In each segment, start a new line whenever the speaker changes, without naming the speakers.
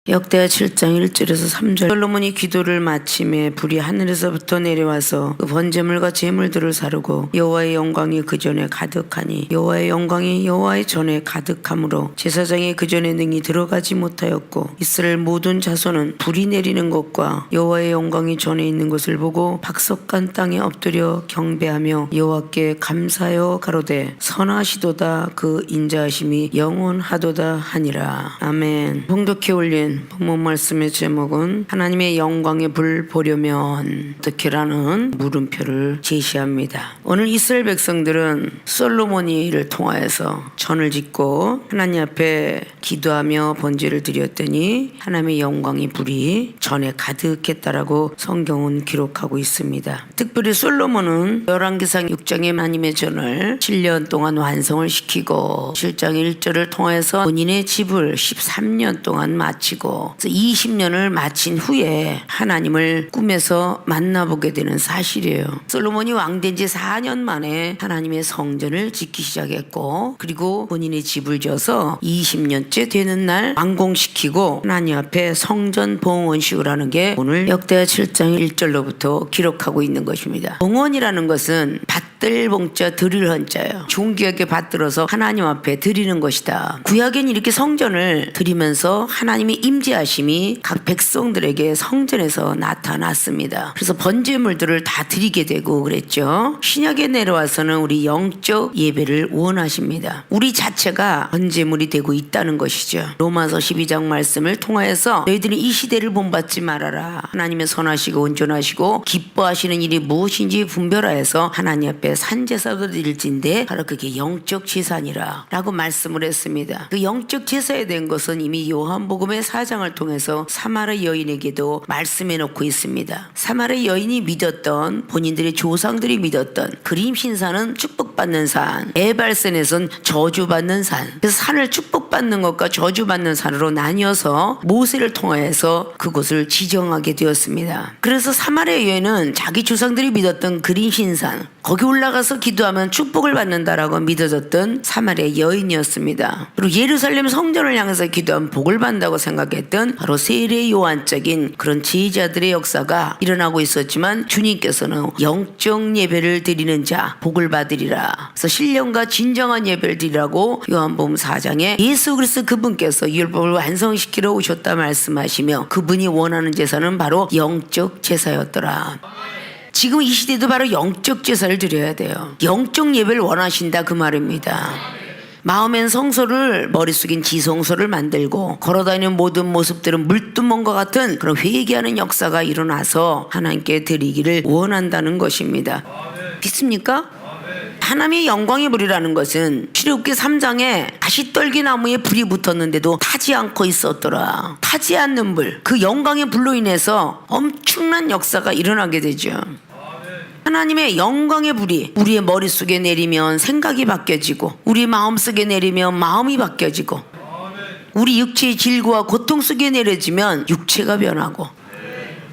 역대하 7장 1절에서 3절. 솔로몬이 기도를 마침에 불이 하늘에서부터 내려와서 그 번제물과 제물들을 사르고 여호와의 영광이 그 전에 가득하니 여호와의 영광이 여호와의 전에 가득하므로 제사장이 그 전에 능히 들어가지 못하였고 이스라엘 모든 자손은 불이 내리는 것과 여호와의 영광이 전에 있는 것을 보고 박석간 땅에 엎드려 경배하며 여호와께 감사하여 가로되 선하시도다 그 인자하심이 영원하도다 하니라. 아멘. 봉독해 올린 본문 말씀의 제목은 하나님의 영광의 불 보려면 어떻게라는 물음표를 제시합니다. 오늘 이스라엘 백성들은 솔로몬이 이를 통하여서 전을 짓고 하나님 앞에 기도하며 번제를 드렸더니 하나님의 영광의 불이 전에 가득했다라고 성경은 기록하고 있습니다. 특별히 솔로몬은 열왕기상 6장의 하나님의 전을 7년 동안 완성을 시키고 7장 1절을 통해서 본인의 집을 13년 동안 마치고 20년을 마친 후에 하나님을 꿈에서 만나보게 되는 사실이에요. 솔로몬이 왕된 지 4년 만에 하나님의 성전을 짓기 시작했고 그리고 본인의 집을 져서 20년째 되는 날 완공시키고 하나님 앞에 성전 봉헌식을 하는 게 오늘 역대하 7장 1절로부터 기록하고 있는 것입니다. 봉헌이라는 것은 받들 봉자 드릴 헌자예요. 존귀하게 받들어서 하나님 앞에 드리는 것이다. 구약엔 이렇게 성전을 드리면서 하나님의 임재하심이 각 백성들에게 성전에서 나타났습니다. 그래서 번제물들을 다 드리게 되고 그랬죠. 신약에 내려와서는 우리 영적 예배를 원하십니다. 우리 자체가 번제물이 되고 있다는 것이죠. 로마서 12장 말씀을 통하여서 너희들이 이 시대를 본받지 말아라. 하나님의 선하시고 온전하시고 기뻐하시는 일이 무엇인지 분별하여서 하나님 앞에 산제사도 드릴진데 바로 그게 영적 제사니라 라고 말씀을 했습니다. 그 영적 제사에 대한 것은 이미 요한복음의 4장을 통해서 사마리 여인에게도 말씀해 놓고 있습니다. 사마리 여인이 믿었던 본인들의 조상들이 믿었던 그림 신산은 축복받는 산, 에발산에선 저주받는 산. 그래서 산을 축복받는 것과 저주받는 산으로 나뉘어서 모세를 통하여서 그곳을 지정하게 되었습니다. 그래서 사마리 여인은 자기 조상들이 믿었던 그림 신산 거기 올라가서 기도하면 축복을 받는다라고 믿어졌던 사마리아 여인이었습니다. 그리고 예루살렘 성전을 향해서 기도하면 복을 받는다고 생각했던 바로 세례 요한적인 그런 제자들의 역사가 일어나고 있었지만 주님께서는 영적 예배를 드리는 자 복을 받으리라. 그래서 신령과 진정한 예배를 드리라고 요한복음 4장에 예수 그리스도 그분께서 율법을 완성시키러 오셨다 말씀하시며 그분이 원하는 제사는 바로 영적 제사였더라. 지금 이 시대도 바로 영적 제사를 드려야 돼요. 영적 예배를 원하신다 그 말입니다. 마음엔 성소를 머릿속엔 지성소를 만들고 걸어다니는 모든 모습들은 물두멍과 같은 그런 회개하는 역사가 일어나서 하나님께 드리기를 원한다는 것입니다. 믿습니까? 하나님의 영광의 불이라는 것은 출애굽기 3장에 가시떨기 나무에 불이 붙었는데도 타지 않고 있었더라. 타지 않는 불, 그 영광의 불로 인해서 엄청난 역사가 일어나게 되죠. 하나님의 영광의 불이 우리의 머릿속에 내리면 생각이 바뀌어지고 우리 마음속에 내리면 마음이 바뀌어지고 우리 육체의 질고와 고통 속에 내려지면 육체가 변하고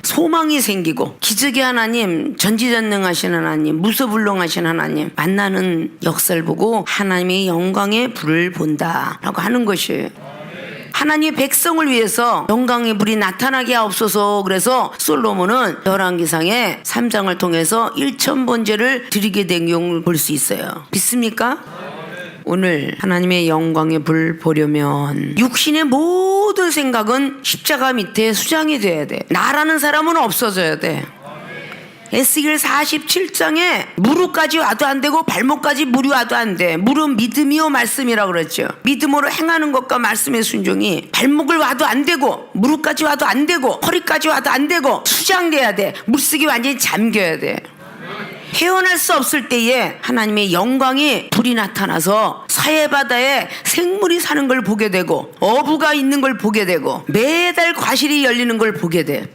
소망이 생기고 기적의 하나님, 전지전능하신 하나님, 무소불능하신 하나님 만나는 역사를 보고 하나님의 영광의 불을 본다라고 하는 것이에요. 하나님의 백성을 위해서 영광의 불이 나타나게 하옵소서. 그래서 솔로몬은 열왕기상의 3장을 통해서 1000번제를 드리게 된 경우를 볼 수 있어요. 믿습니까? 오늘 하나님의 영광의 불 보려면 육신의 모든 생각은 십자가 밑에 수장이 돼야 돼. 나라는 사람은 없어져야 돼. 에스겔 47장에 무릎까지 와도 안 되고 발목까지 물이 와도 안 돼. 물은 믿음이요 말씀이라고 그랬죠. 믿음으로 행하는 것과 말씀의 순종이 발목을 와도 안 되고 무릎까지 와도 안 되고 허리까지 와도 안 되고 수장돼야 돼. 물속에 완전히 잠겨야 돼. 헤어날 수 없을 때에 하나님의 영광이 불이 나타나서 사해바다에 생물이 사는 걸 보게 되고 어부가 있는 걸 보게 되고 매달 과실이 열리는 걸 보게 돼.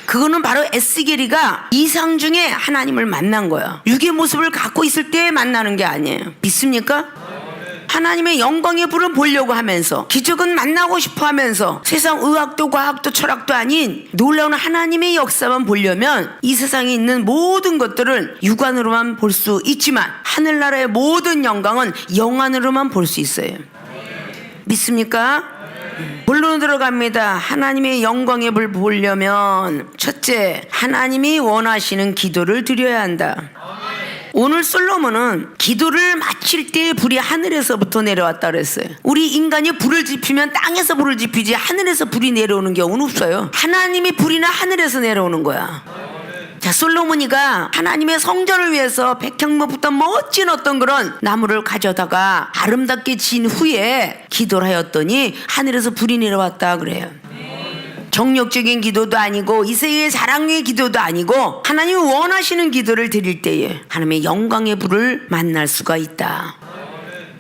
그거는 바로 에스겔이가 이상 중에 하나님을 만난 거야. 육의 모습을 갖고 있을 때 만나는 게 아니에요. 믿습니까? 하나님의 영광의 불은 보려고 하면서 기적은 만나고 싶어 하면서 세상 의학도 과학도 철학도 아닌 놀라운 하나님의 역사만 보려면 이 세상에 있는 모든 것들을 육안으로만 볼 수 있지만 하늘나라의 모든 영광은 영안으로만 볼 수 있어요. 믿습니까? 본론 들어갑니다. 하나님의 영광의 불 보려면 첫째, 하나님이 원하시는 기도를 드려야 한다. 오늘 솔로몬은 기도를 마칠 때 불이 하늘에서부터 내려왔다 그랬어요. 우리 인간이 불을 지피면 땅에서 불을 지피지 하늘에서 불이 내려오는 경우는 없어요. 하나님이 불이나 하늘에서 내려오는 거야. 자, 솔로몬이가 하나님의 성전을 위해서 백향목부터 멋진 어떤 그런 나무를 가져다가 아름답게 지은 후에 기도를 하였더니 하늘에서 불이 내려왔다 그래요. 정력적인 기도도 아니고 이세의 자랑의 기도도 아니고 하나님이 원하시는 기도를 드릴 때에 하나님의 영광의 불을 만날 수가 있다.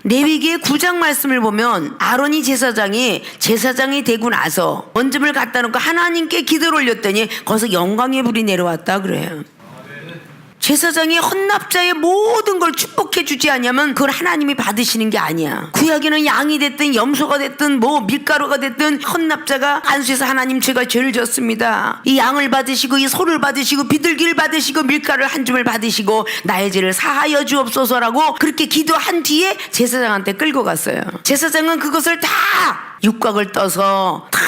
레위기의 9장 말씀을 보면 아론이 제사장이 되고 나서 원점을 갖다 놓고 하나님께 기도를 올렸더니 거기서 영광의 불이 내려왔다 그래요. 제사장이 헌납자의 모든 걸 축복해 주지 않으면 그걸 하나님이 받으시는 게 아니야. 구약에는 양이 됐든 염소가 됐든 뭐 밀가루가 됐든 헌납자가 안수해서 하나님 제가 죄를 졌습니다. 이 양을 받으시고 이 소를 받으시고 비둘기를 받으시고 밀가루를 한 줌을 받으시고 나의 죄를 사하여 주옵소서라고 그렇게 기도한 뒤에 제사장한테 끌고 갔어요. 제사장은 그것을 다 육각을 떠서 다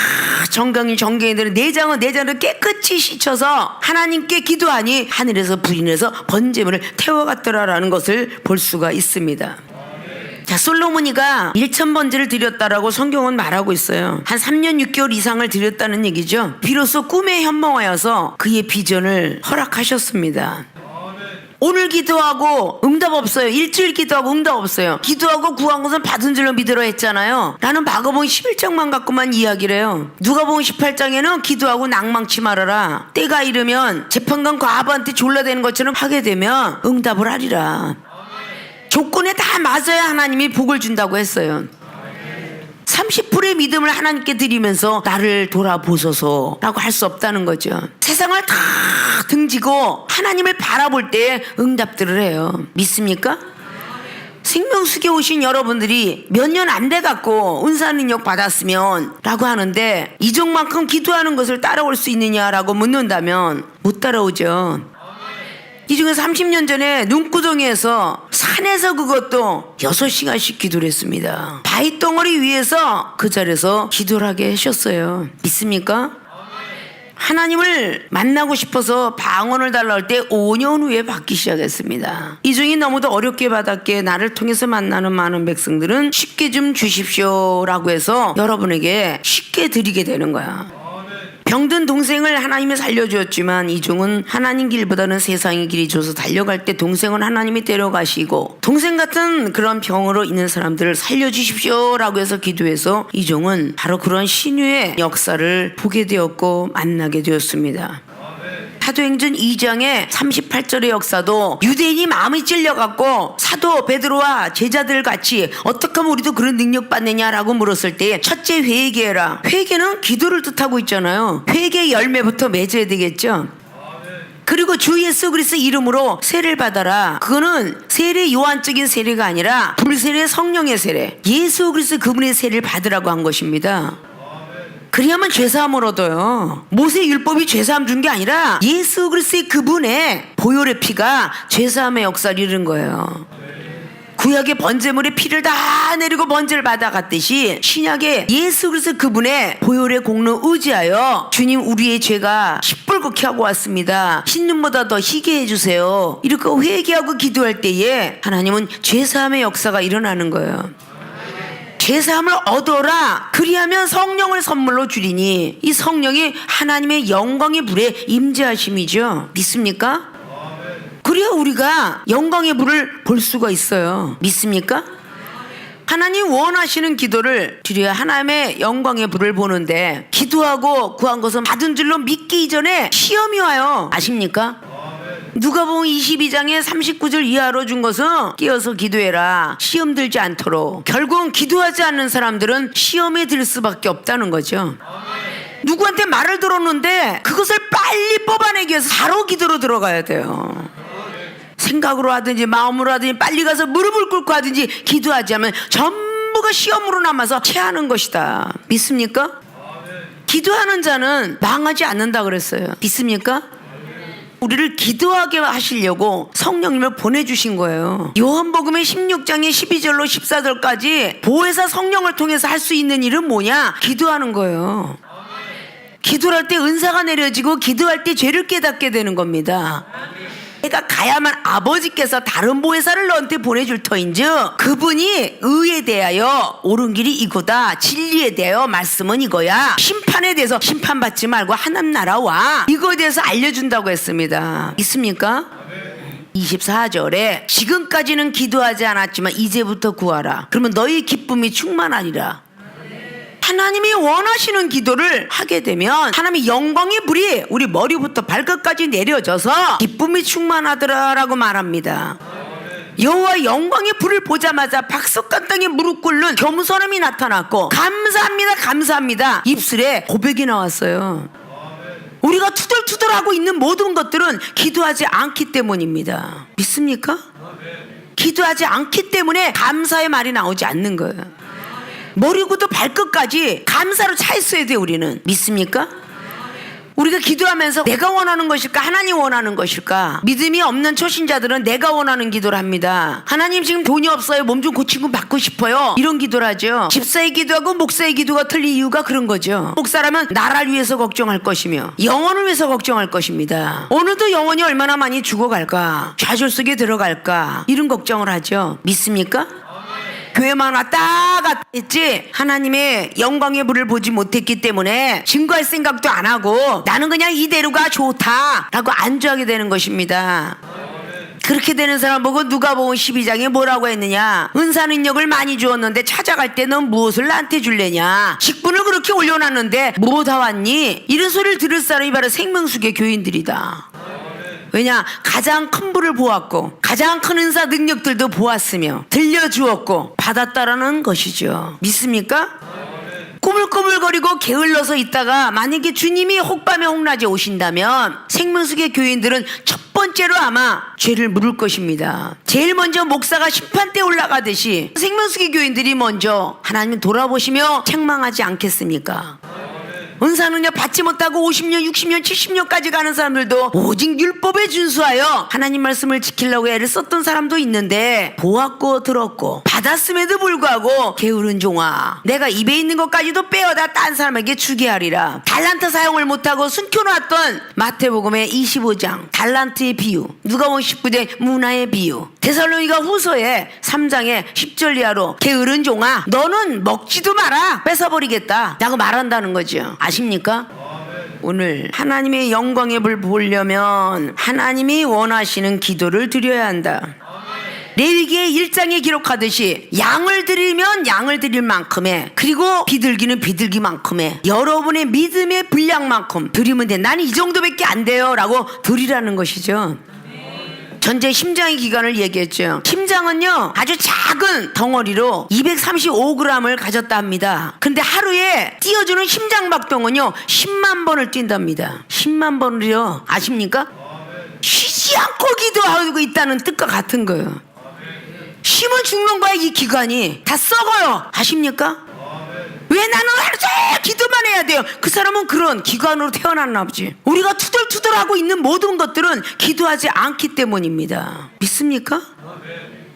정경이들은 내장을 깨끗이 씻어서 하나님께 기도하니 하늘에서 불이 내서 번제물을 태워갔더라라는 것을 볼 수가 있습니다. 자, 솔로몬이가 1000번제를 드렸다라고 성경은 말하고 있어요. 한 3년 6개월 이상을 드렸다는 얘기죠. 비로소 꿈에 현몽하여서 그의 비전을 허락하셨습니다. 오늘 기도하고 응답 없어요. 일주일 기도하고 응답 없어요. 기도하고 구한 것은 받은 줄로 믿으라 했잖아요. 나는 마가복음 11장만 갖고만 이야기를 해요. 누가복음 18장에는 기도하고 낭망치 말아라. 때가 이르면 재판관 과부한테 졸라대는 것처럼 하게 되면 응답을 하리라. 조건에 다 맞아야 하나님이 복을 준다고 했어요. 30%의 믿음을 하나님께 드리면서 나를 돌아보소서라고 할 수 없다는 거죠. 세상을 다 등지고 하나님을 바라볼 때 응답들을 해요. 믿습니까? 생명수계 오신 여러분들이 몇 년 안 돼갖고 은사능력 받았으면 라고 하는데 이종만큼 기도하는 것을 따라올 수 있느냐라고 묻는다면 못 따라오죠. 이 중에서 30년 전에 눈구덩이에서 산에서 그것도 6시간씩 기도를 했습니다. 바위덩어리 위에서 그 자리에서 기도를 하게 하셨어요. 믿습니까? 하나님을 만나고 싶어서 방언을 달라 할 때 5년 후에 받기 시작했습니다. 이 중에 너무도 어렵게 받았기에 나를 통해서 만나는 많은 백성들은 쉽게 좀 주십시오라고 해서 여러분에게 쉽게 드리게 되는 거야. 병든 동생을 하나님이 살려주었지만 이종은 하나님 길보다는 세상의 길이 줘서 달려갈 때 동생은 하나님이 데려가시고 동생 같은 그런 병으로 있는 사람들을 살려주십시오라고 해서 기도해서 이종은 바로 그런 신유의 역사를 보게 되었고 만나게 되었습니다. 사도행전 2장의 38절의 역사도 유대인이 마음이 찔려갖고 사도 베드로와 제자들 같이 어떻게 하면 우리도 그런 능력 받느냐라고 물었을 때 첫째 회개해라. 회개는 기도를 뜻하고 있잖아요. 회개의 열매부터 맺어야 되겠죠. 그리고 주 예수 그리스도 이름으로 세례를 받아라. 그거는 세례 요한적인 세례가 아니라 불세례 성령의 세례, 예수 그리스도 그분의 세례를 받으라고 한 것입니다. 그래야만 죄사함을 얻어요. 모세 율법이 죄사함 준 게 아니라 예수 그리스도의 그분의 보혈의 피가 죄사함의 역사를 이룬 거예요. 구약의 번제물의 피를 다 내리고 번제를 받아갔듯이 신약의 예수 그리스도 그분의 보혈의 공로 의지하여 주님 우리의 죄가 시뻘겋게 하고 왔습니다. 흰눈보다 더 희게 해주세요. 이렇게 회개하고 기도할 때에 하나님은 죄사함의 역사가 일어나는 거예요. 죄사함을 얻어라. 그리하면 성령을 선물로 주리니 이 성령이 하나님의 영광의 불에 임재하심이죠. 믿습니까? 그래야 우리가 영광의 불을 볼 수가 있어요. 믿습니까? 하나님 원하시는 기도를 드려야 하나님의 영광의 불을 보는데 기도하고 구한 것은 받은 줄로 믿기 이전에 시험이 와요. 아십니까? 누가복음 22장에 39절 이하로 준 것은 깨어서 기도해라. 시험 들지 않도록. 결국 기도하지 않는 사람들은 시험에 들 수밖에 없다는 거죠. 누구한테 말을 들었는데 그것을 빨리 뽑아내기 위해서 바로 기도로 들어가야 돼요. 생각으로 하든지 마음으로 하든지 빨리 가서 무릎을 꿇고 하든지 기도하지 않으면 전부가 시험으로 남아서 체하는 것이다. 믿습니까? 기도하는 자는 망하지 않는다 그랬어요. 믿습니까? 우리를 기도하게 하시려고 성령님을 보내주신 거예요. 요한복음의 16장의 12절로 14절까지 보혜사 성령을 통해서 할 수 있는 일은 뭐냐? 기도하는 거예요. 기도할 때 은사가 내려지고 기도할 때 죄를 깨닫게 되는 겁니다. 내가 가야만 아버지께서 다른 보혜사를 너한테 보내줄 터인즉 그분이 의에 대하여 옳은 길이 이거다, 진리에 대하여 말씀은 이거야, 심판에 대해서 심판받지 말고 하나님 나라 와, 이거에 대해서 알려준다고 했습니다. 있습니까? 24절에 지금까지는 기도하지 않았지만 이제부터 구하라. 그러면 너희 기쁨이 충만하리라. 하나님이 원하시는 기도를 하게 되면 하나님의 영광의 불이 우리 머리부터 발끝까지 내려져서 기쁨이 충만하더라라고 말합니다. 여호와의 영광의 불을 보자마자 박석간땅에 무릎 꿇는 겸손함이 나타났고 감사합니다 감사합니다 입술에 고백이 나왔어요. 우리가 투덜투덜하고 있는 모든 것들은 기도하지 않기 때문입니다. 믿습니까? 기도하지 않기 때문에 감사의 말이 나오지 않는 거예요. 머리부터 발끝까지 감사로 차 있어야 돼요. 우리는 믿습니까? 우리가 기도하면서 내가 원하는 것일까 하나님 원하는 것일까? 믿음이 없는 초신자들은 내가 원하는 기도를 합니다. 하나님 지금 돈이 없어요, 몸 좀 고치고 받고 싶어요, 이런 기도를 하죠. 집사의 기도하고 목사의 기도가 틀린 이유가 그런 거죠. 목사라면 나라를 위해서 걱정할 것이며 영혼을 위해서 걱정할 것입니다. 오늘도 영혼이 얼마나 많이 죽어갈까, 좌절 속에 들어갈까, 이런 걱정을 하죠. 믿습니까? 교회만 왔다 갔다 했지 하나님의 영광의 불을 보지 못했기 때문에 증거할 생각도 안 하고 나는 그냥 이대로가 좋다라고 안주하게 되는 것입니다. 그렇게 되는 사람 보고 누가복음 12장에 뭐라고 했느냐? 은사 능력을 많이 주었는데 찾아갈 때 넌 무엇을 나한테 줄래냐? 직분을 그렇게 올려놨는데 뭐 다 왔니? 이런 소리를 들을 사람이 바로 생명수계 교인들이다. 왜냐? 가장 큰 불을 보았고 가장 큰 은사 능력들도 보았으며 들려주었고 받았다라는 것이죠. 믿습니까? 꾸물꾸물거리고 게을러서 있다가 만약에 주님이 혹밤에 혹낮에 오신다면 생명수계 교인들은 첫 번째로 아마 죄를 물을 것입니다. 제일 먼저 목사가 심판대에 올라가듯이 생명수계 교인들이 먼저 하나님 돌아보시며 책망하지 않겠습니까? 은사 능력 받지 못하고 50년, 60년, 70년까지 가는 사람들도 오직 율법에 준수하여 하나님 말씀을 지키려고 애를 썼던 사람도 있는데 보았고 들었고 받았음에도 불구하고 게으른 종아, 내가 입에 있는 것까지도 빼어다 딴 사람에게 주게 하리라. 달란트 사용을 못하고 숨겨놨던 마태복음의 25장 달란트의 비유, 누가복음 19장 문화의 비유, 데살로니가 후서의 3장의 10절 이하로 게으른 종아 너는 먹지도 마라, 뺏어버리겠다 라고 말한다는 거죠. 아십니까? 오늘 하나님의 영광의 불 보려면 하나님이 원하시는 기도를 드려야 한다. 레위기의 1장에 기록하듯이 양을 드리면 양을 드릴 만큼의, 그리고 비둘기는 비둘기만큼의 여러분의 믿음의 분량만큼 드리면 돼. 나는 이 정도밖에 안 돼요 라고 드리라는 것이죠. 전제 심장의 기간을 얘기했죠. 심장은요 아주 작은 덩어리로 235g을 가졌다 합니다. 근데 하루에 뛰어주는 심장박동은요 10만 번을 뛴답니다. 10만 번을요. 아십니까? 쉬지 않고 기도하고 있다는 뜻과 같은 거예요. 쉬면 죽는 거야. 이 기간이 다 썩어요. 아십니까? 왜 나는 하루 종일 기도만 해야 돼요? 그 사람은 그런 기관으로 태어났나 보지. 우리가 투덜투덜하고 있는 모든 것들은 기도하지 않기 때문입니다. 믿습니까?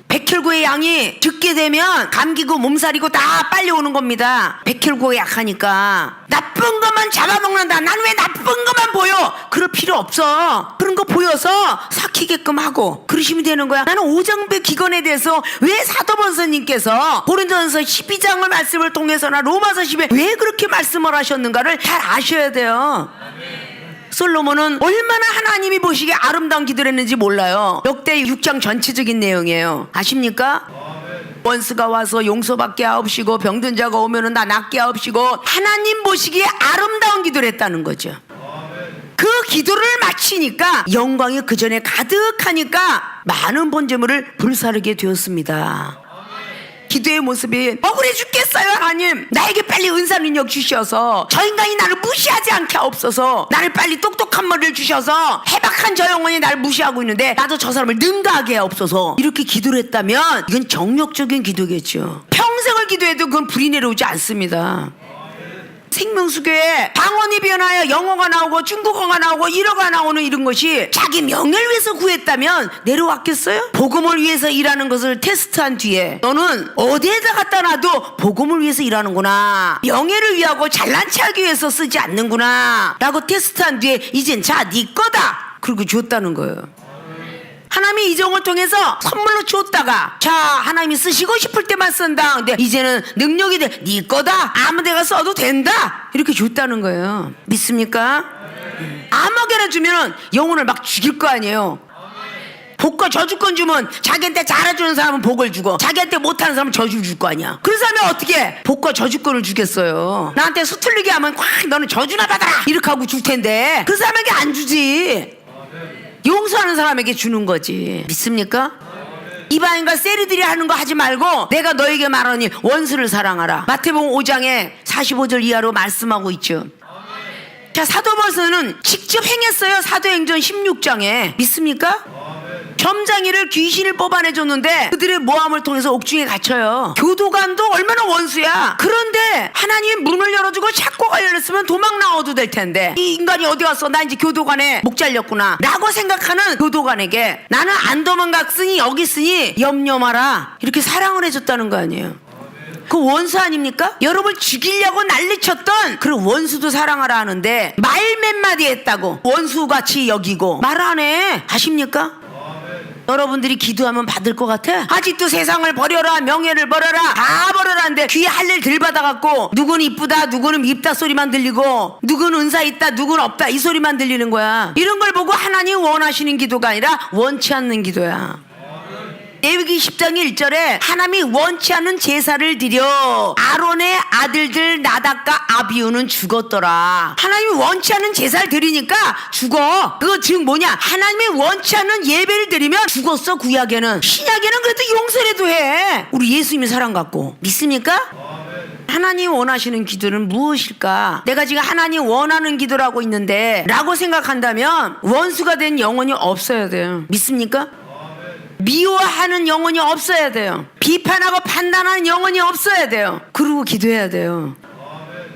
백혈구의 양이 적게 되면 감기고 몸살이고 다 빨리 오는 겁니다. 백혈구가 약하니까 나쁜 것만 잡아먹는다. 난 왜 나쁜 것만 보여? 그럴 필요 없어. 그런 거 보여서 삭히게끔 하고 그러시면 되는 거야. 나는 오장배 기건에 대해서 왜 사도번서님께서 고린도전서 12장을 말씀을 통해서나 로마서 10에 왜 그렇게 말씀을 하셨는가를 잘 아셔야 돼요. 솔로몬은 얼마나 하나님이 보시기에 아름다운 기도를 했는지 몰라요. 역대 6장 전체적인 내용이에요. 아십니까? 원수가 와서 용서받게 하옵시고 병든 자가 오면은 나 낫게 하옵시고 하나님 보시기에 아름다운 기도를 했다는 거죠. 그 기도를 마치니까 영광이 그 전에 가득하니까 많은 번제물을 불사르게 되었습니다. 기도의 모습이 억울해 죽겠어요. 하나님 나에게 빨리 은사 능력 주셔서 저 인간이 나를 무시하지 않게 하옵소서. 나를 빨리 똑똑한 머리를 주셔서 해박한 저 영혼이 나를 무시하고 있는데 나도 저 사람을 능가하게 하옵소서. 이렇게 기도를 했다면 이건 정력적인 기도겠죠. 평생을 기도해도 그건 불이 내려오지 않습니다. 생명수교에 방언이 변하여 영어가 나오고 중국어가 나오고 일어가 나오는 이런 것이 자기 명예를 위해서 구했다면 내려왔겠어요? 복음을 위해서 일하는 것을 테스트한 뒤에 너는 어디에다 갖다 놔도 복음을 위해서 일하는구나, 명예를 위하고 잘난 체하기 위해서 쓰지 않는구나 라고 테스트한 뒤에 이젠 자 네 거다 그리고 줬다는 거예요. 하나님이 이종을 통해서 선물로 줬다가 자 하나님이 쓰시고 싶을 때만 쓴다. 근데 이제는 능력이 돼 네 거다, 아무 데가 써도 된다 이렇게 줬다는 거예요. 믿습니까? 아무개나 주면은 영혼을 막 죽일 거 아니에요. 복과 저주권 주면 자기한테 잘해주는 사람은 복을 주고 자기한테 못하는 사람은 저주를 줄 거 아니야. 그래서 하면 어떻게 복과 저주권을 주겠어요? 나한테 수틀리게 하면 콱 너는 저주나 받아라 이렇게 하고 줄 텐데 그 사람에게 안 주지. 용서하는 사람에게 주는 거지. 믿습니까? 이방인과 세리들이 하는 거 하지 말고 내가 너에게 말하니 원수를 사랑하라. 마태복음 5장에 45절 이하로 말씀하고 있죠. 자, 사도 바울은 직접 행했어요. 사도행전 16장에. 믿습니까? 점장이를 귀신을 뽑아내줬는데 그들의 모함을 통해서 옥중에 갇혀요. 교도관도 얼마나 원수야. 그런데 하나님이 문을 열어주고 창고가 열렸으면 도망 나와도 될 텐데 이 인간이 어디 갔어, 나 이제 교도관에 목 잘렸구나 라고 생각하는 교도관에게 나는 안 도망갔으니 여기 있으니 염려 마라 이렇게 사랑을 해줬다는 거 아니에요. 그 원수 아닙니까? 여러분을 죽이려고 난리쳤던 그 원수도 사랑하라 하는데 말 몇 마디 했다고 원수같이 여기고 말 안 해. 아십니까? 여러분들이 기도하면 받을 것 같아? 아직도 세상을 버려라, 명예를 버려라, 다 버려라는데 귀에 할 일 들 받아갖고 누구는 이쁘다, 누구는 밉다 소리만 들리고 누구는 은사 있다, 누구는 없다 이 소리만 들리는 거야. 이런 걸 보고 하나님 원하시는 기도가 아니라 원치 않는 기도야. 레위기 10장 1절에 하나님이 원치 않는 제사를 드려 아론의 아들들 나답과 아비후는 죽었더라. 하나님이 원치 않는 제사를 드리니까 죽어. 그거 즉 뭐냐, 하나님이 원치 않는 예배를 드리면 죽었어. 구약에는. 신약에는 그래도 용서라도 해. 우리 예수님이 사랑 갖고. 믿습니까? 하나님 원하시는 기도는 무엇일까? 내가 지금 하나님 원하는 기도라고 있는데 라고 생각한다면 원수가 된 영혼이 없어야 돼요. 믿습니까? 미워하는 영혼이 없어야 돼요. 비판하고 판단하는 영혼이 없어야 돼요. 그러고 기도해야 돼요.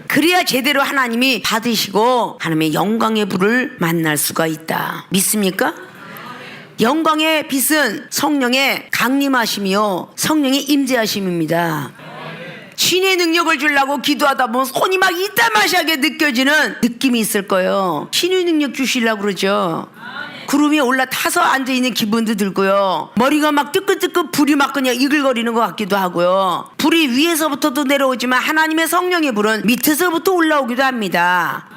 그래야 제대로 하나님이 받으시고 하나님의 영광의 불을 만날 수가 있다. 믿습니까? 영광의 빛은 성령의 강림하심이요 성령의 임재하심입니다. 신의 능력을 주려고 기도하다 보면 손이 막 이따마시하게 느껴지는 느낌이 있을 거예요. 신의 능력 주시려고 그러죠. 구름이 올라타서 앉아있는 기분도 들고요. 머리가 막 뜨끈뜨끈 불이 막 그냥 이글거리는 것 같기도 하고요. 불이 위에서부터도 내려오지만 하나님의 성령의 불은 밑에서부터 올라오기도 합니다.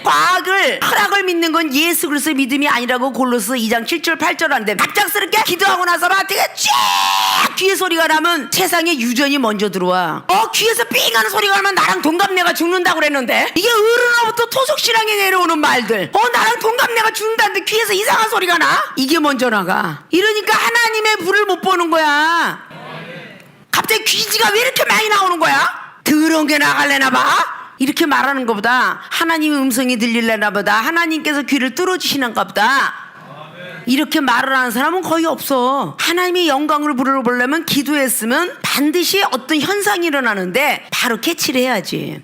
과학을, 철학을 믿는 건 예수 그리스도의 믿음이 아니라고 골로새 2장 7절 8절 하는데 갑작스럽게 기도하고 나서라 되게 쫙 귀에 소리가 나면 세상에 유전이 먼저 들어와. 귀에서 삥 하는 소리가 나면 나랑 동갑내가 죽는다고 그랬는데 이게 어른으로부터 토속신앙에 내려오는 말들. 나랑 동갑내가 죽는다는데 귀에서 이상한 소리가 나? 이게 먼저 나가. 이러니까 하나님의 불을 못 보는 거야. 갑자기 귀지가 왜 이렇게 많이 나오는 거야? 더러운 게 나갈래나 봐? 이렇게 말하는 것보다 하나님의 음성이 들릴래나 보다, 하나님께서 귀를 뚫어주시는가 보다 이렇게 말을 하는 사람은 거의 없어. 하나님의 영광을 부르려면 기도했으면 반드시 어떤 현상이 일어나는데 바로 캐치를 해야지.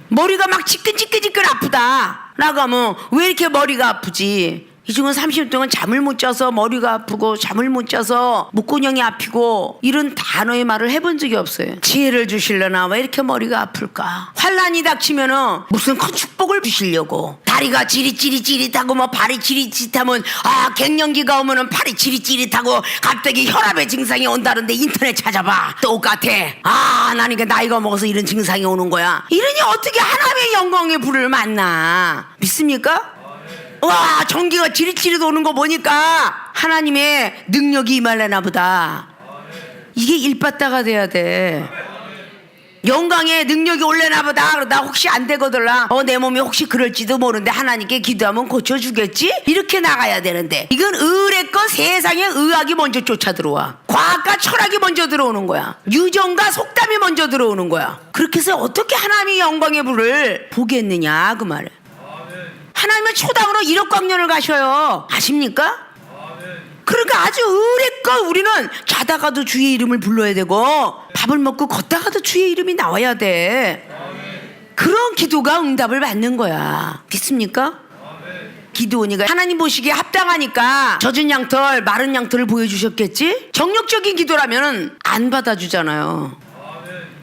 머리가 막 지끈지끈 아프다 라고 하면 왜 이렇게 머리가 아프지? 이 중은 30년 동안 잠을 못 자서 머리가 아프고 잠을 못 자서 목구멍이 아프고 이런 단어의 말을 해본 적이 없어요. 지혜를 주시려나 왜 이렇게 머리가 아플까? 환란이 닥치면은 무슨 큰 축복을 주시려고. 다리가 지릿지릿하고 뭐 발이 지릿지릿하면 갱년기가 오면은 팔이 지릿지릿하고 갑자기 혈압의 증상이 온다는데 인터넷 찾아봐. 똑같아. 나는 이게 나이가 먹어서 이런 증상이 오는 거야. 이러니 어떻게 하나님의 영광의 불을 만나? 믿습니까? 와, 전기가 지릿지릿 오는 거 보니까 하나님의 능력이 임할래나 보다. 이게 일바다가 돼야 돼. 영광의 능력이 올래나 보다. 나 혹시 안 되거들라. 내 몸이 혹시 그럴지도 모르는데 하나님께 기도하면 고쳐주겠지? 이렇게 나가야 되는데 이건 의뢰껏 세상에 의학이 먼저 쫓아 들어와. 과학과 철학이 먼저 들어오는 거야. 유전과 속담이 먼저 들어오는 거야. 그렇게 해서 어떻게 하나님의 영광의 불을 보겠느냐 그 말이야. 하나님은 초당으로 1억 광년을 가셔요. 아십니까? 그러니까 아주 의뢰껏 우리는 자다가도 주의 이름을 불러야 되고 밥을 먹고 걷다가도 주의 이름이 나와야 돼. 그런 기도가 응답을 받는 거야. 믿습니까? 기드온이가 하나님 보시기에 합당하니까 젖은 양털 마른 양털을 보여주셨겠지? 정력적인 기도라면 안 받아주잖아요.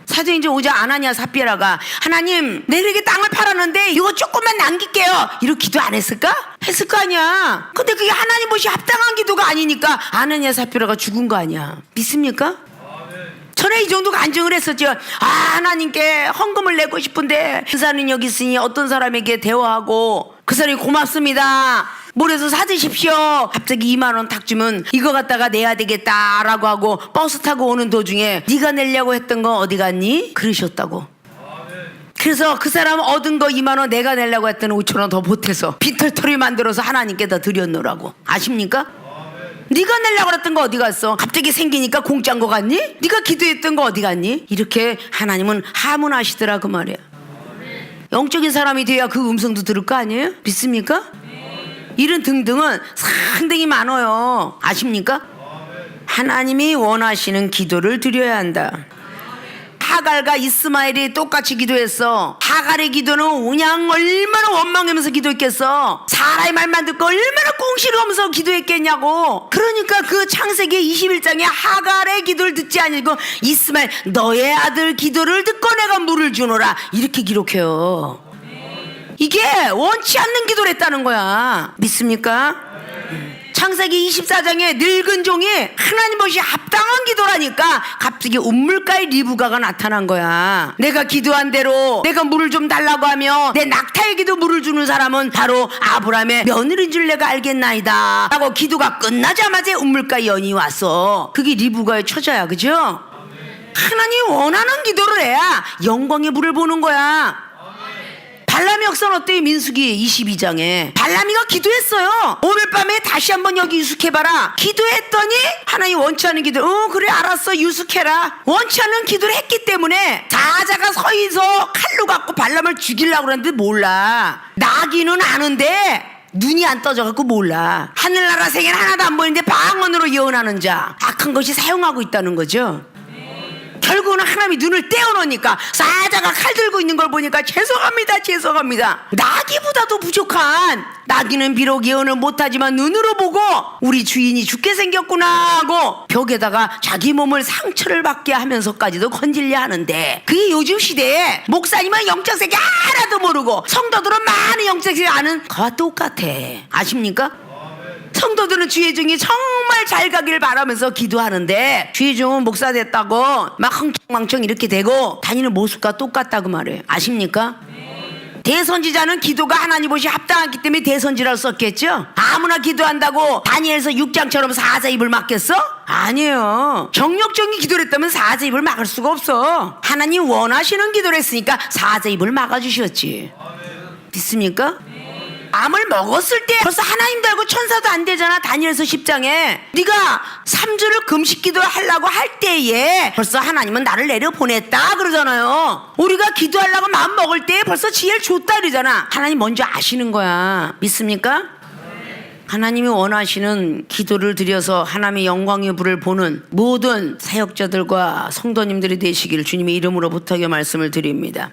사도행전 5장 아나니아 삽비라가 하나님 내게 땅을 팔았는데 이거 조금만 남길게요 이렇게 기도 안 했을까? 했을 거 아니야. 근데 그게 하나님 보시 합당한 기도가 아니니까 아나니아 삽비라가 죽은 거 아니야. 믿습니까? 전에 이 정도 간증을 했었죠. 하나님께 헌금을 내고 싶은데 그 사람은 여기 있으니 어떤 사람에게 대화하고 그 사람이 고맙습니다 몰에서 사드십시오. 갑자기 2만 원 탁 주면 이거 갖다가 내야 되겠다라고 하고 버스 타고 오는 도중에 네가 내려고 했던 거 어디 갔니? 그러셨다고. 그래서 그 사람 얻은 거 2만 원 내가 내려고 했던 5천 원 더 보태서 빈털터리 만들어서 하나님께 다 드렸노라고. 아십니까? 네가 내려고 했던 거 어디 갔어? 갑자기 생기니까 공짜인 거 같니? 네가 기도했던 거 어디 갔니? 이렇게 하나님은 하문하시더라 그 말이야. 영적인 사람이 돼야 그 음성도 들을 거 아니에요? 믿습니까? 이런 등등은 상당히 많아요. 아십니까? 하나님이 원하시는 기도를 드려야 한다. 하갈과 이스마엘이 똑같이 기도했어. 하갈의 기도는 그냥 얼마나 원망하면서 기도했겠어. 사람의 말만 듣고 얼마나 꽁시러면서 기도했겠냐고. 그러니까 그 창세기 21장에 하갈의 기도를 듣지 아니고 이스마엘 너의 아들 기도를 듣고 내가 물을 주노라 이렇게 기록해요. 이게 원치 않는 기도를 했다는 거야. 믿습니까? 창세기 24장에 늙은 종이 하나님 보시 합당한 기도라니까 갑자기 운물가의 리브가가 나타난 거야. 내가 기도한 대로 내가 물을 좀 달라고 하며 내 낙타에게도 물을 주는 사람은 바로 아브라함의 며느리인 줄 내가 알겠나이다 라고 기도가 끝나자마자 운물가의 연이 왔어. 그게 리브가의 처자야. 그죠? 하나님 원하는 기도를 해야 영광의 물을 보는 거야. 발람의 역사는 어때요? 민수기 22장에 발람이가 기도했어요. 오늘 밤에 다시 한번 여기 유숙해봐라. 기도했더니 하나님 원치 않는 기도. 그래 알았어 유숙해라. 원치 않는 기도를 했기 때문에 사자가 서이서 칼로 갖고 발람을 죽이려고 그러는데 몰라. 나기는 아는데 눈이 안 떠져갖고 몰라. 하늘나라 세계는 하나도 안 보이는데 방언으로 예언하는 자 악한 것이 사용하고 있다는 거죠. 결국은 하나님이 눈을 떼어놓으니까 사자가 칼 들고 있는 걸 보니까 죄송합니다. 나귀보다도 부족한 나귀는 비록 예언을 못하지만 눈으로 보고 우리 주인이 죽게 생겼구나 하고 벽에다가 자기 몸을 상처를 받게 하면서까지도 건질려 하는데 그게 요즘 시대에 목사님은 영적세계 하나도 모르고 성도들은 많은 영적세계 아는 거와 똑같아. 아십니까? 성도들은 주의 종이 정말 잘 가기를 바라면서 기도하는데 주의 종은 목사 됐다고 막 흥청망청 이렇게 되고 다니는 모습과 똑같다고 말해요. 아십니까? 대선지자는 기도가 하나님 보시 합당하기 때문에 대선지라고 썼겠죠. 아무나 기도한다고 다니엘서 6장처럼 사자 입을 막겠어? 아니에요. 정력적인 기도를 했다면 사자 입을 막을 수가 없어. 하나님 원하시는 기도를 했으니까 사자 입을 막아주셨지. 믿습니까? 암을 먹었을 때 벌써 하나님도 알고 천사도 안 되잖아. 다니엘서 10장에 네가 3주를 금식 기도를 하려고 할 때에 벌써 하나님은 나를 내려보냈다 그러잖아요. 우리가 기도하려고 마음 먹을 때에 벌써 지혜를 줬다 그러잖아. 하나님 먼저 아시는 거야. 믿습니까? 하나님이 원하시는 기도를 드려서 하나님의 영광의 불을 보는 모든 사역자들과 성도님들이 되시기를 주님의 이름으로 부탁의 말씀을 드립니다.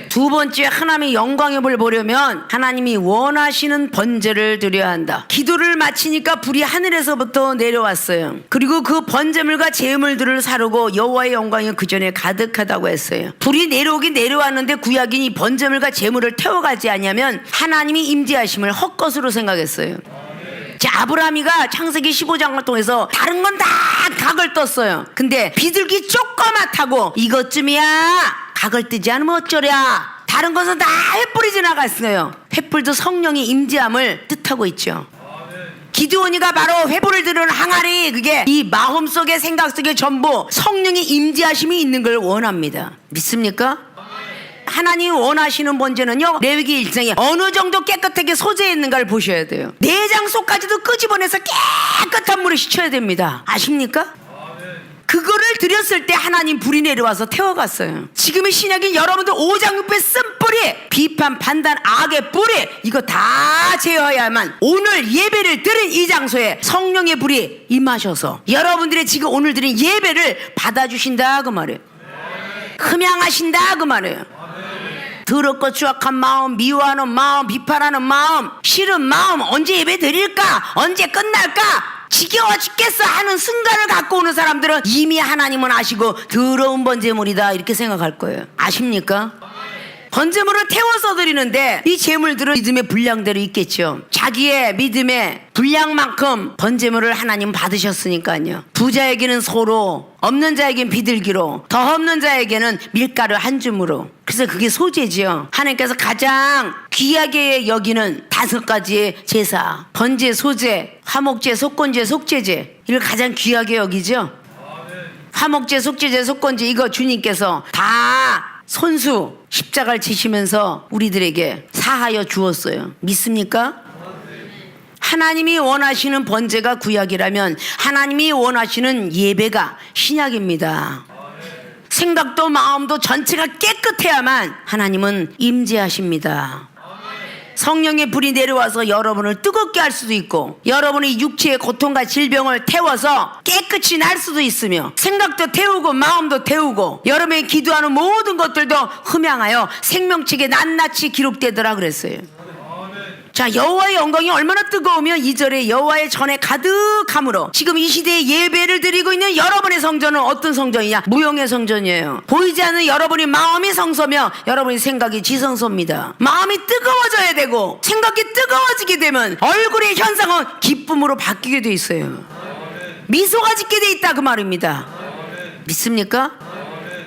두 번째, 하나님의 영광의 불을 보려면 하나님이 원하시는 번제를 드려야 한다. 기도를 마치니까 불이 하늘에서부터 내려왔어요. 그리고 그 번제물과 제물들을 사르고 여호와의 영광이 그 전에 가득하다고 했어요. 불이 내려오긴 내려왔는데 구약인 이 번제물과 제물을 태워가지 않으면 하나님이 임재하심을 헛것으로 생각했어요. 자, 아브라함이가 창세기 15장을 통해서 다른 건 다 각을 떴어요. 근데 비둘기 쪼까맣다고 이것쯤이야 각을 뜨지 않으면 어쩌랴. 다른 것은 다 횃불이 지나갔어요. 횃불도 성령의 임재함을 뜻하고 있죠. 기드온이가 바로 횃불을 드는 항아리, 그게 이 마음속에 생각 속에 전부 성령의 임재하심이 있는 걸 원합니다. 믿습니까? 하나님 원하시는 번제는요, 레위기 1장에 어느 정도 깨끗하게 소재했는가를 보셔야 돼요. 내장 속까지도 끄집어내서 깨끗한 물에 씻어야 됩니다. 아십니까? 그거를 드렸을 때 하나님 불이 내려와서 태워갔어요. 지금의 신약인 여러분들 5장 6배 쓴 뿌리, 비판, 판단, 악의 뿌리, 이거 다 제어해야만 오늘 예배를 드린 이 장소에 성령의 불이 임하셔서 여러분들의 지금 오늘 드린 예배를 받아주신다 그 말이에요. 흠양하신다 그 말이에요. 더럽고 추악한 마음, 미워하는 마음, 비판하는 마음, 싫은 마음, 언제 예배 드릴까? 언제 끝날까? 지겨워 죽겠어 하는 순간을 갖고 오는 사람들은 이미 하나님은 아시고 더러운 번제물이다 이렇게 생각할 거예요. 아십니까? 번제물을 태워서 드리는데 이 제물들은 믿음의 분량대로 있겠죠. 자기의 믿음의 분량만큼 번제물을 하나님 받으셨으니까요. 부자에게는 소로, 없는 자에게는 비둘기로, 더 없는 자에게는 밀가루 한 줌으로. 그래서 그게 소제지요. 하나님께서 가장 귀하게 여기는 5가지의 제사, 번제, 소제, 화목제, 속건제, 속제제, 이걸 가장 귀하게 여기죠. 화목제, 속제제, 속건제, 이거 주님께서 다 손수 십자가를 지시면서 우리들에게 사하여 주었어요. 믿습니까? 하나님이 원하시는 번제가 구약이라면 하나님이 원하시는 예배가 신약입니다. 생각도 마음도 전체가 깨끗해야만 하나님은 임재하십니다. 성령의 불이 내려와서 여러분을 뜨겁게 할 수도 있고, 여러분의 육체의 고통과 질병을 태워서 깨끗이 날 수도 있으며, 생각도 태우고 마음도 태우고, 여러분이 기도하는 모든 것들도 흠양하여 생명책에 낱낱이 기록되더라 그랬어요. 자, 여호와의 영광이 얼마나 뜨거우면 2절에 여호와의 전에 가득함으로, 지금 이 시대에 예배를 드리고 있는 여러분의 성전은 어떤 성전이냐? 무용의 성전이에요. 보이지 않는 여러분의 마음이 성소며 여러분의 생각이 지성소입니다. 마음이 뜨거워져야 되고 생각이 뜨거워지게 되면 얼굴의 현상은 기쁨으로 바뀌게 돼 있어요. 미소가 짓게 돼 있다 그 말입니다. 믿습니까?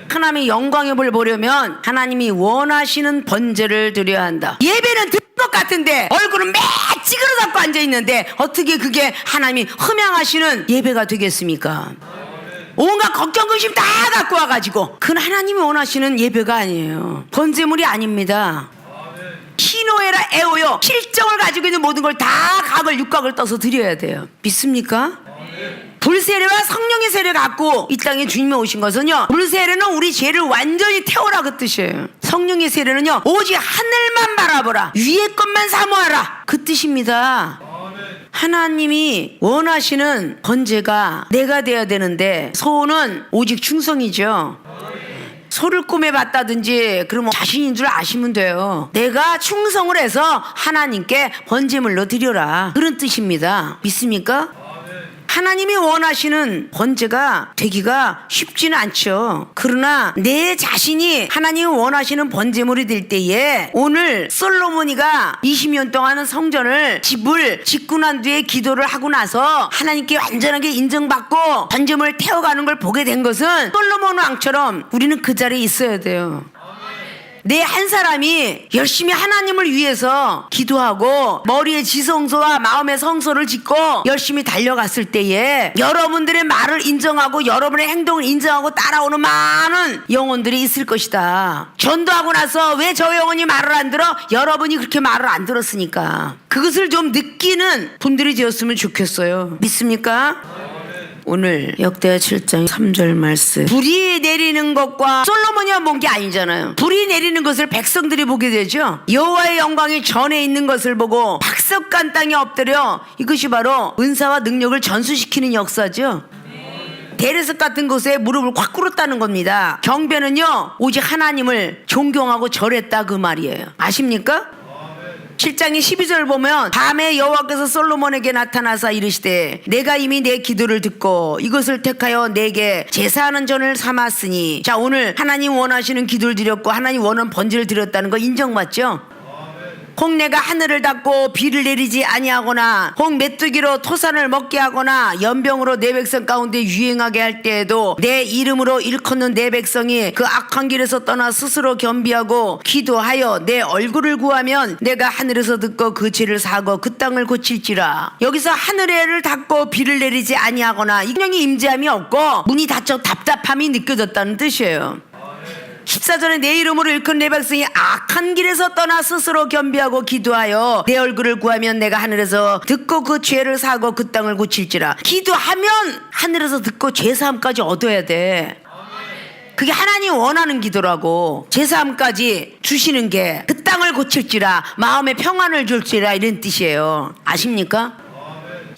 하나님의 영광의 볼 보려면 하나님이 원하시는 번제를 드려야 한다. 예배는 들 것 같은데 얼굴은 매 찌그러잡고 앉아있는데 어떻게 그게 하나님이 흠양하시는 예배가 되겠습니까? 온갖 걱정 근심 다 갖고 와가지고, 그건 하나님이 원하시는 예배가 아니에요. 번제물이 아닙니다. 희노애라 애오요, 실정을 가지고 있는 모든 걸 다 각을 육각을 떠서 드려야 돼요. 믿습니까? 불세례와 성령의 세례 갖고 이 땅에 주님이 오신 것은요, 불세례는 우리 죄를 완전히 태우라 그 뜻이에요. 성령의 세례는요, 오직 하늘만 바라보라, 위의 것만 사모하라 그 뜻입니다. 하나님이 원하시는 번제가 내가 돼야 되는데, 소는 오직 충성이죠. 소를 꿈에 봤다든지 그러면 자신인 줄 아시면 돼요. 내가 충성을 해서 하나님께 번제물로 드려라, 그런 뜻입니다. 믿습니까? 하나님이 원하시는 번제가 되기가 쉽지는 않죠. 그러나 내 자신이 하나님이 원하시는 번제물이 될 때에, 오늘 솔로몬이가 20년 동안은 성전을 집을 짓고 난 뒤에 기도를 하고 나서 하나님께 완전하게 인정받고 번제물을 태워가는 걸 보게 된 것은, 솔로몬 왕처럼 우리는 그 자리에 있어야 돼요. 내 한 사람이 열심히 하나님을 위해서 기도하고 머리에 지성소와 마음의 성소를 짓고 열심히 달려갔을 때에 여러분들의 말을 인정하고 여러분의 행동을 인정하고 따라오는 많은 영혼들이 있을 것이다. 전도하고 나서 왜 저 영혼이 말을 안 들어? 여러분이 그렇게 말을 안 들었으니까. 그것을 좀 느끼는 분들이 되었으면 좋겠어요. 믿습니까? 오늘 역대하 7장 3절 말씀, 불이 내리는 것과 솔로몬이만 본 게 아니잖아요. 불이 내리는 것을 백성들이 보게 되죠. 여호와의 영광이 전에 있는 것을 보고 박석간 땅에 엎드려, 이것이 바로 은사와 능력을 전수시키는 역사죠. 데레스 같은 곳에 무릎을 꽉 꿇었다는 겁니다. 경배는요, 오직 하나님을 존경하고 절했다 그 말이에요. 아십니까? 7장의 12절 보면, 밤에 여호와께서 솔로몬에게 나타나사 이르시되, 내가 이미 내 기도를 듣고 이것을 택하여 내게 제사하는 전을 삼았으니. 자, 오늘 하나님 원하시는 기도를 드렸고 하나님 원하는 번제를 드렸다는 거 인정받죠? 혹 내가 하늘을 닫고 비를 내리지 아니하거나, 혹 메뚜기로 토산을 먹게 하거나 연병으로 내 백성 가운데 유행하게 할 때에도 내 이름으로 일컫는 내 백성이 그 악한 길에서 떠나 스스로 겸비하고 기도하여 내 얼굴을 구하면 내가 하늘에서 듣고 그 죄를 사하고 그 땅을 고칠지라. 여기서 하늘을 닫고 비를 내리지 아니하거나, 성령의 임재함이 없고 문이 닫혀 답답함이 느껴졌다는 뜻이에요. 14절에 내 이름으로 일컫는 내 백성이 악한 길에서 떠나 스스로 겸비하고 기도하여 내 얼굴을 구하면 내가 하늘에서 듣고 그 죄를 사고 그 땅을 고칠지라. 기도하면 하늘에서 듣고 죄사함까지 얻어야 돼. 그게 하나님 원하는 기도라고. 죄사함까지 주시는 게 그 땅을 고칠지라, 마음의 평안을 줄지라, 이런 뜻이에요. 아십니까?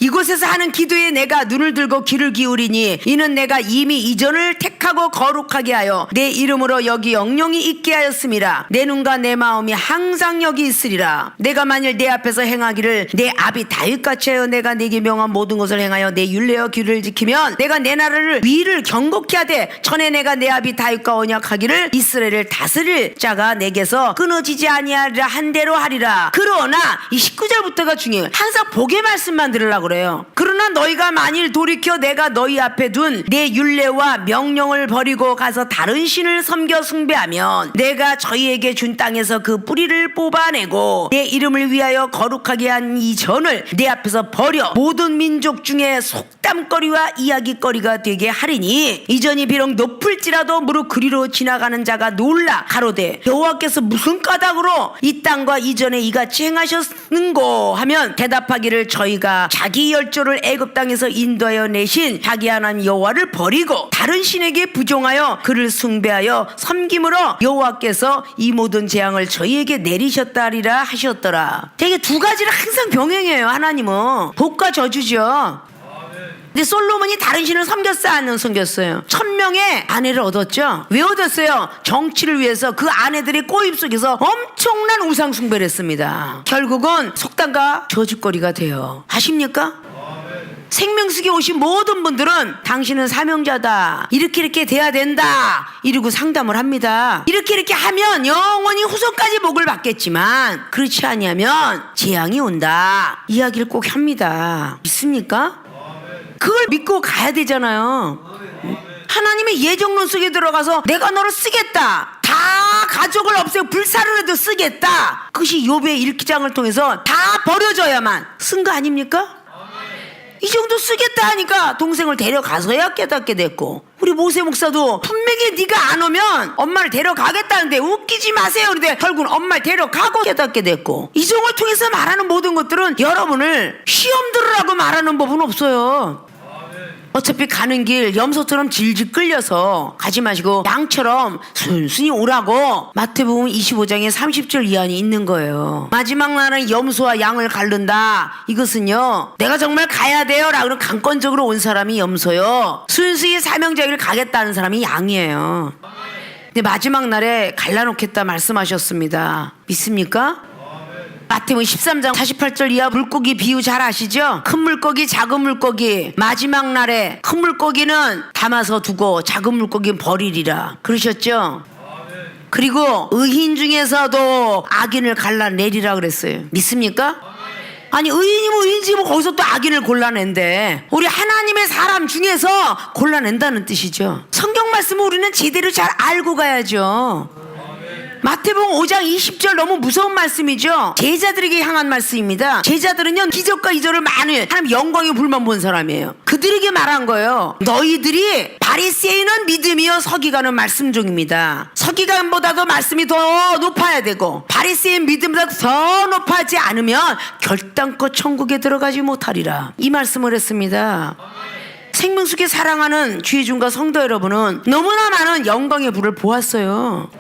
이곳에서 하는 기도에 내가 눈을 들고 귀를 기울이니 이는 내가 이미 이전을 택하고 거룩하게 하여 내 이름으로 여기 영영이 있게 하였음이라. 내 눈과 내 마음이 항상 여기 있으리라. 내가 만일 내 앞에서 행하기를 내 아비 다윗같이 하여 내가 네게 명한 모든 것을 행하여 내 율례와 규례를 지키면 내가 내 나라를 위를 경고케 하되 전에 내가 내 아비 다윗과 언약하기를 이스라엘을 다스릴 자가 내게서 끊어지지 아니하리라 한대로 하리라. 그러나 이 19절부터가 중요해요. 항상 복의 말씀만 들으려고 그래요. 그러나 너희가 만일 돌이켜 내가 너희 앞에 둔 내 율례와 명령을 버리고 가서 다른 신을 섬겨 숭배하면 내가 저희에게 준 땅에서 그 뿌리를 뽑아내고 내 이름을 위하여 거룩하게 한 이 전을 내 앞에서 버려 모든 민족 중에 속담거리와 이야기거리가 되게 하리니 이 전이 비록 높을지라도 무릎 그리로 지나가는 자가 놀라 가로되 여호와께서 무슨 까닭으로 이 땅과 이전에 이같이 행하셨는고 하면 대답하기를 저희가 자기 열조를 애굽 땅에서 인도하여 내신 자기 하나님 여호와를 버리고 다른 신에게 부종하여 그를 숭배하여 섬김으로 여호와께서 이 모든 재앙을 저희에게 내리셨다리라 하셨더라. 되게 두 가지를 항상 병행해요. 하나님은 복과 저주죠. 근데 솔로몬이 다른 신을 섬겼어요, 안 섬겼어요? 1000명의 아내를 얻었죠. 왜 얻었어요? 정치를 위해서 그 아내들의 꼬입 속에서 엄청난 우상 숭배를 했습니다. 결국은 속담과 저주거리가 돼요. 아십니까? 생명수에 오신 모든 분들은 당신은 사명자다, 이렇게 돼야 된다 이러고 상담을 합니다. 이렇게 하면 영원히 후손까지 복을 받겠지만 그렇지 아니하면 재앙이 온다 이야기를 꼭 합니다. 믿습니까? 그걸 믿고 가야 되잖아요. 하나님의 예정론 속에 들어가서 내가 너를 쓰겠다, 다 가족을 없애고 불사를 해도 쓰겠다, 그것이 욥의 1기장을 통해서 다 버려져야만 쓴 거 아닙니까? 이 정도 쓰겠다 하니까 동생을 데려가서야 깨닫게 됐고, 우리 모세 목사도 분명히 네가 안 오면 엄마를 데려가겠다는데 웃기지 마세요 그런데 결국은 엄마를 데려가고 깨닫게 됐고, 이 종을 통해서 말하는 모든 것들은 여러분을 시험 들으라고 말하는 법은 없어요. 어차피 가는 길 염소처럼 질질 끌려서 가지 마시고 양처럼 순순히 오라고 마태복음 25장에 30절 이하니 있는 거예요. 마지막 날은 염소와 양을 가른다. 이것은요, 내가 정말 가야 돼요 라고 강권적으로 온 사람이 염소요, 순수히 사명자기를 가겠다는 사람이 양이에요. 근데 마지막 날에 갈라놓겠다 말씀하셨습니다. 믿습니까? 마태복음 13장 48절 이하 물고기 비유 잘 아시죠? 큰 물고기, 작은 물고기. 마지막 날에 큰 물고기는 담아서 두고 작은 물고기는 버리리라 그러셨죠? 그리고 의인 중에서도 악인을 갈라내리라 그랬어요. 믿습니까? 아니 의인이면 의인지 뭐 거기서 또 악인을 골라낸대. 우리 하나님의 사람 중에서 골라낸다는 뜻이죠. 성경 말씀을 우리는 제대로 잘 알고 가야죠. 마태복음 5장 20절 너무 무서운 말씀이죠. 제자들에게 향한 말씀입니다. 제자들은요, 기적과 이적을 많이 하나님 영광의 불만 본 사람이에요. 그들에게 말한 거예요. 너희들이 바리새인은 믿음이요 서기관은 말씀 중입니다. 서기관보다도 말씀이 더 높아야 되고 바리새인 믿음보다 더 높아지 않으면 결단코 천국에 들어가지 못하리라, 이 말씀을 했습니다. 생명수께 사랑하는 주의중과 성도 여러분은 너무나 많은 영광의 불을 보았어요.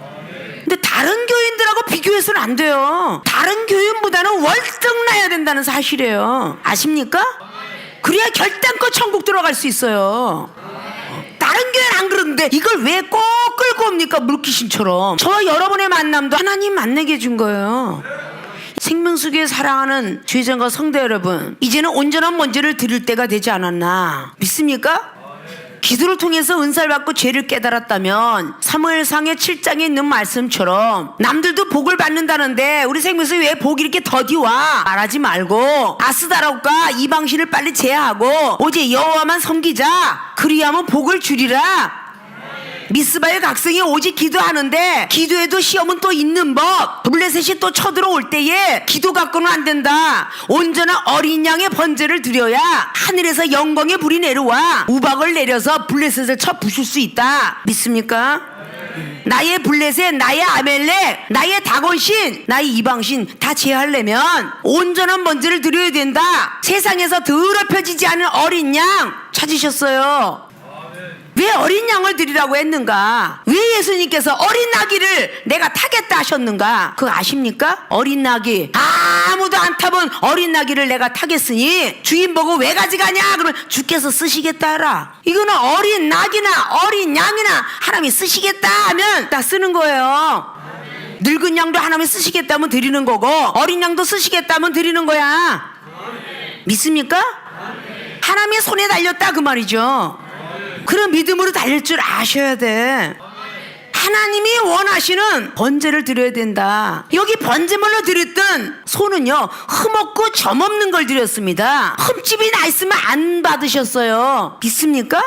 근데 다른 교인들하고 비교해서는 안 돼요. 다른 교인보다는 월등 나야 된다는 사실이에요. 아십니까? 그래야 결단껏 천국 들어갈 수 있어요. 다른 교회는 안 그러는데 이걸 왜 꼭 끌고 옵니까? 물귀신처럼. 저와 여러분의 만남도 하나님 만나게 해준 거예요. 생명수교에 사랑하는 주의전과 성도 여러분, 이제는 온전한 먼지를 드릴 때가 되지 않았나 믿습니까? 기도를 통해서 은사를 받고 죄를 깨달았다면 사무엘상의 7장에 있는 말씀처럼 남들도 복을 받는다는데 우리 생명수에 왜 복이 이렇게 더디와 말하지 말고 아스다롯과 이방신을 빨리 제하고 오직 여호와만 섬기자. 그리하면 복을 주리라. 미스바의 각성이 오직 기도하는데 기도에도 시험은 또 있는 법. 블레셋이 또 쳐들어올 때에 기도 갖고는 안 된다. 온전한 어린 양의 번제를 드려야 하늘에서 영광의 불이 내려와 우박을 내려서 블레셋을 쳐 부술 수 있다. 믿습니까? 나의 블레셋, 나의 아멜렉, 나의 다곤신, 나의 이방신 다 제하려면 온전한 번제를 드려야 된다. 세상에서 더럽혀지지 않은 어린 양 찾으셨어요. 왜 어린 양을 드리라고 했는가? 왜 예수님께서 어린 나귀를 내가 타겠다 하셨는가? 그거 아십니까? 어린 나귀 아무도 아무도 안 타본 어린 나귀를 내가 타겠으니 주인 보고 왜 가져가냐 그러면 주께서 쓰시겠다 하라. 이거는 어린 낙이나 어린 양이나 하나님이 쓰시겠다 하면 다 쓰는 거예요. 늙은 양도 하나님이 쓰시겠다면 드리는 거고 어린 양도 쓰시겠다면 드리는 거야. 믿습니까? 하나님의 손에 달렸다 그 말이죠. 그런 믿음으로 달릴 줄 아셔야 돼. 하나님이 원하시는 번제를 드려야 된다. 여기 번제물로 드렸던 소는요 흠없고 점없는 걸 드렸습니다. 흠집이 나 있으면 안 받으셨어요. 믿습니까?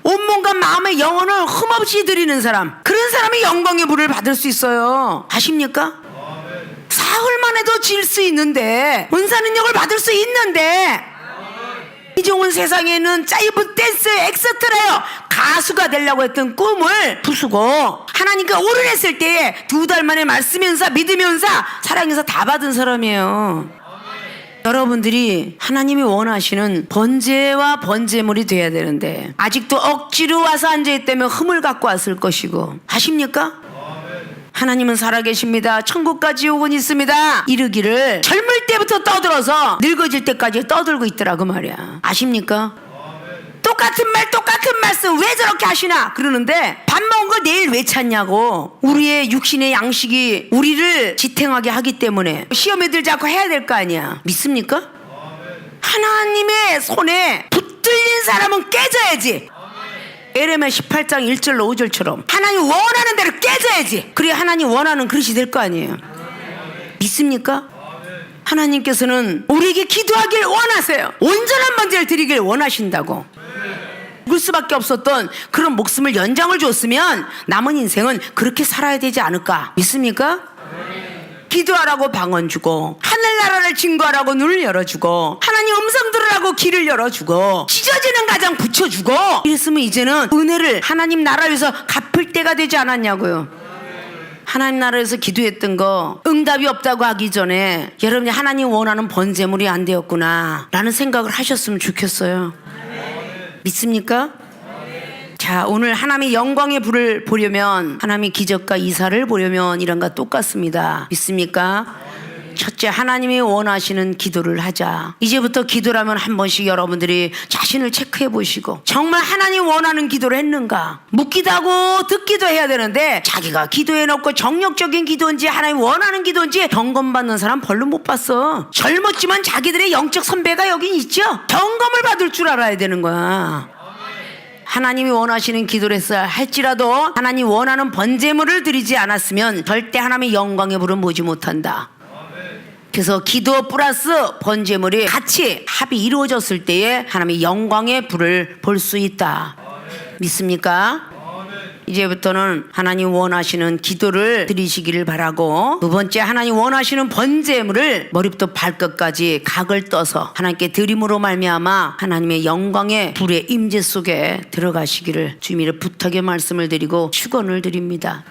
온몸과 마음의 영혼을 흠없이 드리는 사람, 그런 사람이 영광의 물을 받을 수 있어요. 아십니까? 사흘만 해도 질 수 있는데 은사능력을 받을 수 있는데 이종은 세상에는 짜이브 댄스 엑스트라요 가수가 되려고 했던 꿈을 부수고 하나님께 오른했을 때에 2달 만에 말씀연사 믿으면서 사랑해서 다 받은 사람이에요. 여러분들이 하나님이 원하시는 번제와 번제물이 돼야 되는데 아직도 억지로 와서 앉아있다면 흠을 갖고 왔을 것이고 아십니까? 하나님은 살아계십니다. 천국까지 오곤 있습니다. 이르기를 젊을 때부터 떠들어서 늙어질 때까지 떠들고 있더라고 말이야. 아십니까? 똑같은 말 똑같은 말씀 왜 저렇게 하시나 그러는데 밥 먹은 거 내일 왜 찾냐고. 우리의 육신의 양식이 우리를 지탱하게 하기 때문에 시험에 들지 않고 해야 될 거 아니야. 믿습니까? 하나님의 손에 붙들린 사람은 깨져야지. 에레미야 18장 1절로 5절처럼 하나님 원하는 대로 깨져야지. 그래야 하나님 원하는 그릇이 될 거 아니에요. 믿습니까? 하나님께서는 우리에게 기도하길 원하세요. 온전한 번제를 드리길 원하신다고. 죽을 수밖에 없었던 그런 목숨을 연장을 줬으면 남은 인생은 그렇게 살아야 되지 않을까. 믿습니까? 기도하라고 방언 주고 하늘나라를 증거하라고 눈을 열어주고 하나님 음성 들으라고 길을 열어주고 찢어지는 가장 붙여주고 이랬으면 이제는 은혜를 하나님 나라 위해서 갚을 때가 되지 않았냐고요. 하나님 나라에서 기도했던 거 응답이 없다고 하기 전에 여러분이 하나님 원하는 번제물이 안 되었구나 라는 생각을 하셨으면 좋겠어요. 믿습니까? 자, 오늘 하나님의 영광의 불을 보려면 하나님의 기적과 이사를 보려면 이런 거 똑같습니다. 믿습니까? 첫째, 하나님이 원하시는 기도를 하자. 이제부터 기도라면 한 번씩 여러분들이 자신을 체크해 보시고 정말 하나님 원하는 기도를 했는가. 묻기도 하고 듣기도 해야 되는데 자기가 기도해 놓고 정력적인 기도인지 하나님 원하는 기도인지 점검받는 사람 별로 못 봤어. 젊었지만 자기들의 영적 선배가 여긴 있죠. 점검을 받을 줄 알아야 되는 거야. 하나님이 원하시는 기도를 했어야 할지라도 하나님 원하는 번제물을 드리지 않았으면 절대 하나님의 영광의 불은 보지 못한다. 그래서 기도 플러스 번제물이 같이 합이 이루어졌을 때에 하나님의 영광의 불을 볼 수 있다. 믿습니까? 이제부터는 하나님 원하시는 기도를 드리시기를 바라고, 두 번째, 하나님 원하시는 번제물을 머리부터 발끝까지 각을 떠서 하나님께 드림으로 말미암아 하나님의 영광의 불의 임재 속에 들어가시기를 주님의 부탁의 말씀을 드리고 축원을 드립니다.